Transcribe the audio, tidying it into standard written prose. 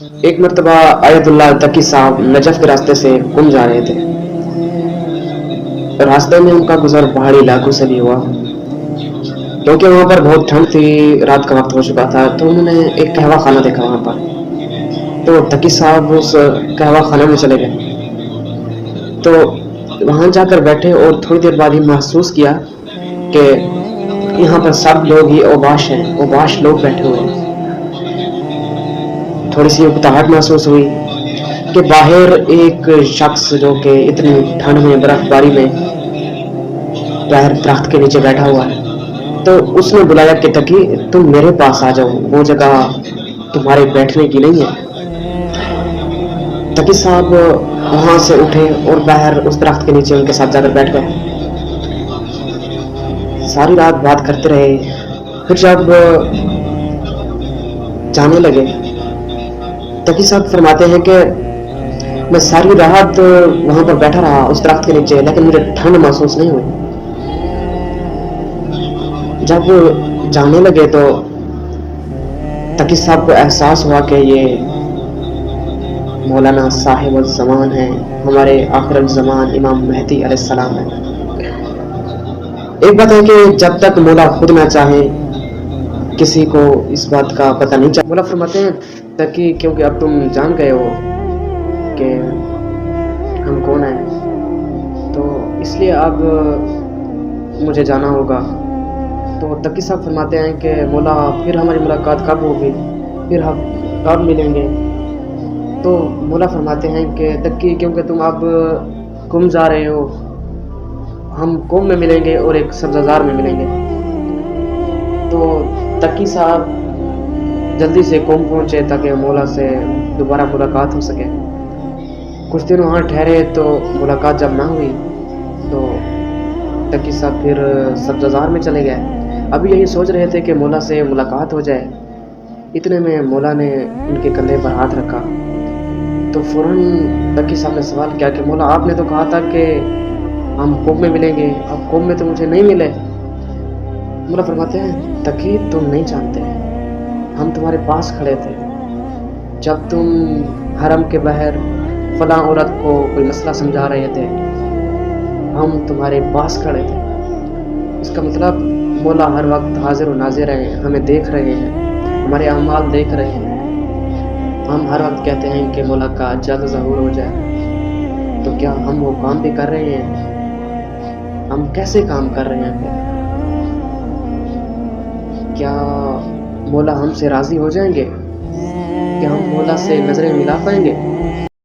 ایک مرتبہ آیت اللہ تقی صاحب نجف کے راستے سے قم جا رہے تھے. راستے میں ان کا گزر پہاڑی علاقوں سے بھی ہوا. کیونکہ وہاں پر بہت ٹھنڈ تھی، رات کا وقت ہو چکا تھا، تو انہوں نے ایک قہوہ خانہ دیکھا وہاں پر. تو تقی صاحب اس قہوہ خانہ میں چلے گئے. تو وہاں جا کر بیٹھے اور تھوڑی دیر بعد ہی محسوس کیا کہ یہاں پر سب لوگ ہی اوباش ہیں، اوباش لوگ بیٹھے ہوئے ہیں. تھوڑی سی اکتاہٹ محسوس ہوئی کہ باہر ایک شخص جو کہ اتنی ٹھنڈ میں، برف باری میں باہر درخت کے نیچے بیٹھا ہوا ہے. تو اس نے بلایا کہ تقی تم میرے پاس آ جاؤ، وہ جگہ تمہارے بیٹھنے کی نہیں ہے. تقی صاحب وہاں سے اٹھے اور باہر اس درخت کے نیچے ان کے ساتھ جا کر بیٹھ گئے. ساری رات بات کرتے رہے. پھر جب جانے لگے، تقی صاحب فرماتے ہیں کہ میں ساری رات وہاں پر بیٹھا رہا اس درخت کے نیچے، لیکن مجھے ٹھنڈ محسوس نہیں ہوئی. جب جانے لگے تو تقی صاحب کو احساس ہوا کہ یہ مولانا صاحب الزمان ہیں، ہمارے آخر الزمان امام مہدی علیہ السلام ہیں. ایک بات ہے کہ جب تک مولا خود نہ چاہے کسی کو اس بات کا پتہ نہیں چاہے. مولا فرماتے ہیں تقی کیونکہ اب تم جان گئے ہو کہ ہم کون ہیں، تو اس لیے اب مجھے جانا ہوگا. تو تقی صاحب فرماتے ہیں کہ مولا پھر ہماری ملاقات کب ہوگی، پھر ہم کب ملیں گے. تو مولا فرماتے ہیں کہ تقی کیونکہ تم اب قم جا رہے ہو، ہم قم میں ملیں گے اور ایک سبززار میں ملیں گے. تو تقی صاحب جلدی سے قم پہنچے تاکہ مولا سے دوبارہ ملاقات ہو سکے. کچھ دن وہاں ٹھہرے تو ملاقات جب نہ ہوئی تو تقی صاحب پھر سبززار میں چلے گئے. ابھی یہی سوچ رہے تھے کہ مولا سے ملاقات ہو جائے، اتنے میں مولا نے ان کے کندھے پر ہاتھ رکھا. تو فوراً تقی صاحب نے سوال کیا کہ مولا آپ نے تو کہا تھا کہ ہم قم میں ملیں گے، اب قم میں تو مجھے نہیں ملے. مولا فرماتے ہیں تقی تم نہیں جانتے، ہم تمہارے پاس کھڑے تھے جب تم حرم کے باہر فلاں عورت کو کوئی مسئلہ سمجھا رہے تھے، ہم تمہارے پاس کھڑے تھے. اس کا مطلب مولا ہر وقت حاضر و ناظر ہیں، ہمیں دیکھ رہے ہیں، ہمارے اعمال دیکھ رہے ہیں. ہم ہر وقت کہتے ہیں کہ مولا کا جلد ظہور ہو جائے، تو کیا ہم وہ کام بھی کر رہے ہیں؟ ہم کیسے کام کر رہے ہیں پھر؟ کیا مولا ہم سے راضی ہو جائیں گے؟ کیا ہم مولا سے نظریں ملا پائیں گے؟